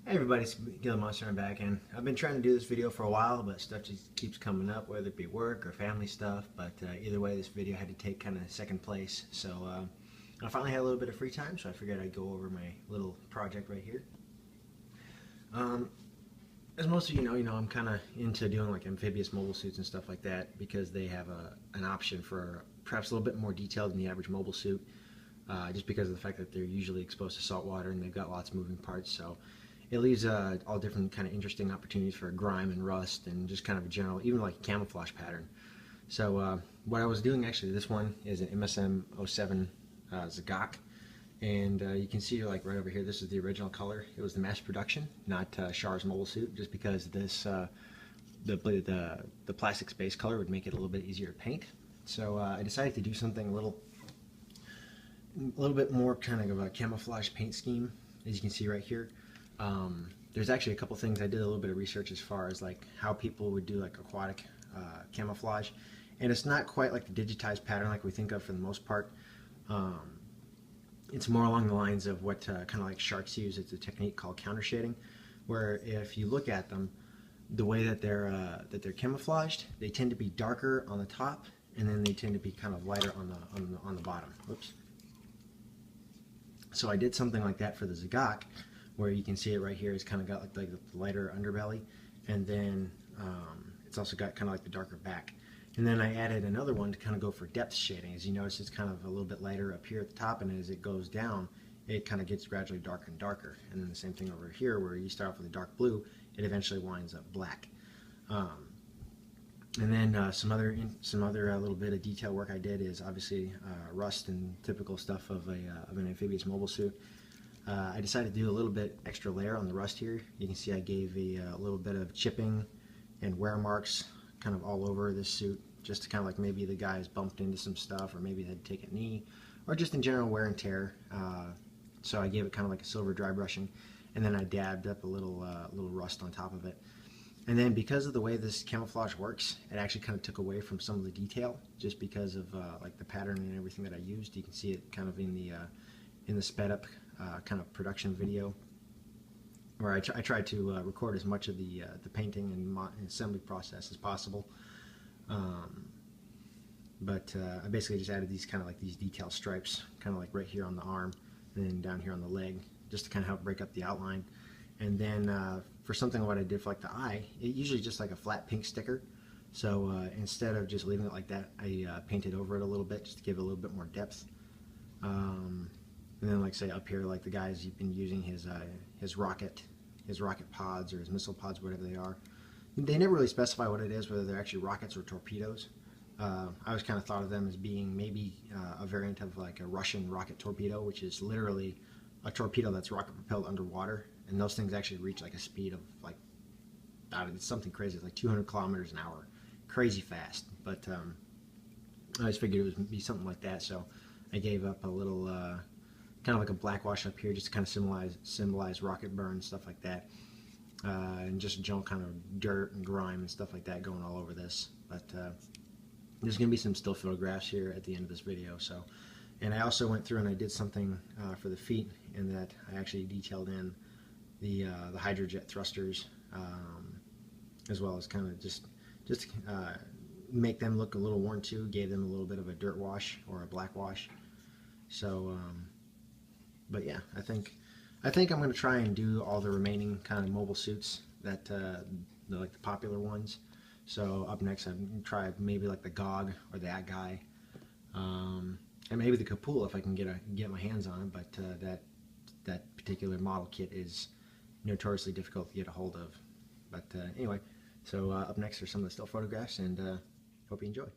Hey everybody, it's Gila Monster. I'm back, and I've been trying to do this video for a while, but stuff just keeps coming up, whether it be work or family stuff. But either way, this video had to take kind of second place. So I finally had a little bit of free time, so I figured I'd go over my little project right here. As most of you know, I'm kind of into doing like amphibious mobile suits and stuff like that because they have an option for perhaps a little bit more detail than the average mobile suit, just because of the fact that they're usually exposed to salt water and they've got lots of moving parts. So it leaves all different kind of interesting opportunities for grime and rust and just kind of a general, even like camouflage pattern. So what I was doing, actually, this one is an MSM-07 HGUC, and you can see like right over here, this is the original color. It was the mass production, not Char's mobile suit, just because this the plastic base color would make it a little bit easier to paint. So I decided to do something a little bit more kind of a camouflage paint scheme, as you can see right here. There's actually a couple things. I did a little bit of research as far as like how people would do like aquatic camouflage, and it's not quite like the digitized pattern like we think of for the most part. It's more along the lines of what kind of like sharks use. It's a technique called counter shading, where if you look at them, the way that they're camouflaged, they tend to be darker on the top, and then they tend to be kind of lighter on the bottom. Whoops. So I did something like that for the HGUC, where you can see it right here. It's kind of got like the lighter underbelly, and then it's also got kind of like the darker back. And then I added another one to kind of go for depth shading. As you notice, it's kind of a little bit lighter up here at the top, and as it goes down, it kind of gets gradually darker and darker. And then the same thing over here, where you start off with a dark blue, it eventually winds up black. And then some other little bit of detail work I did is obviously rust and typical stuff of an amphibious mobile suit. I decided to do a little bit extra layer on the rust here. You can see I gave a little bit of chipping and wear marks kind of all over this suit, just to kind of like maybe the guy's bumped into some stuff, or maybe they'd take a knee, or just in general wear and tear. So I gave it kind of like a silver dry brushing, and then I dabbed up a little rust on top of it. And then because of the way this camouflage works, it actually kind of took away from some of the detail, just because of like the pattern and everything that I used. You can see it kind of in the sped up kind of production video, where I tried to record as much of the painting and assembly process as possible. But I basically just added these kind of like these detail stripes, kind of like right here on the arm, and then down here on the leg, just to kind of help break up the outline. And then for something what I did for like the eye, it usually just like a flat pink sticker. So instead of just leaving it like that, I painted over it a little bit just to give it a little bit more depth. And then, like say up here, like the guy's been using his rocket pods or his missile pods, whatever they are. They never really specify what it is, whether they're actually rockets or torpedoes. I always kind of thought of them as being maybe a variant of like a Russian rocket torpedo, which is literally a torpedo that's rocket propelled underwater, and those things actually reach like a speed of like, it's something crazy. It's like 200 kilometers an hour, crazy fast. But I just figured it would be something like that, so I gave up a little kind of like a black wash up here, just to kind of symbolize rocket burn, stuff like that, and just general kind of dirt and grime and stuff like that going all over this. But there's going to be some still photographs here at the end of this video. So, and I also went through and I did something for the feet, in that I actually detailed in the hydrojet thrusters, as well as kind of just make them look a little worn too. Gave them a little bit of a dirt wash or a black wash. So but yeah, I think I'm going to try and do all the remaining kind of mobile suits that like the popular ones. So up next, I'm going to try maybe like the GOG or the guy, and maybe the Capul if I can get my hands on it. But that particular model kit is notoriously difficult to get a hold of. But anyway, so up next are some of the still photographs, and hope you enjoy.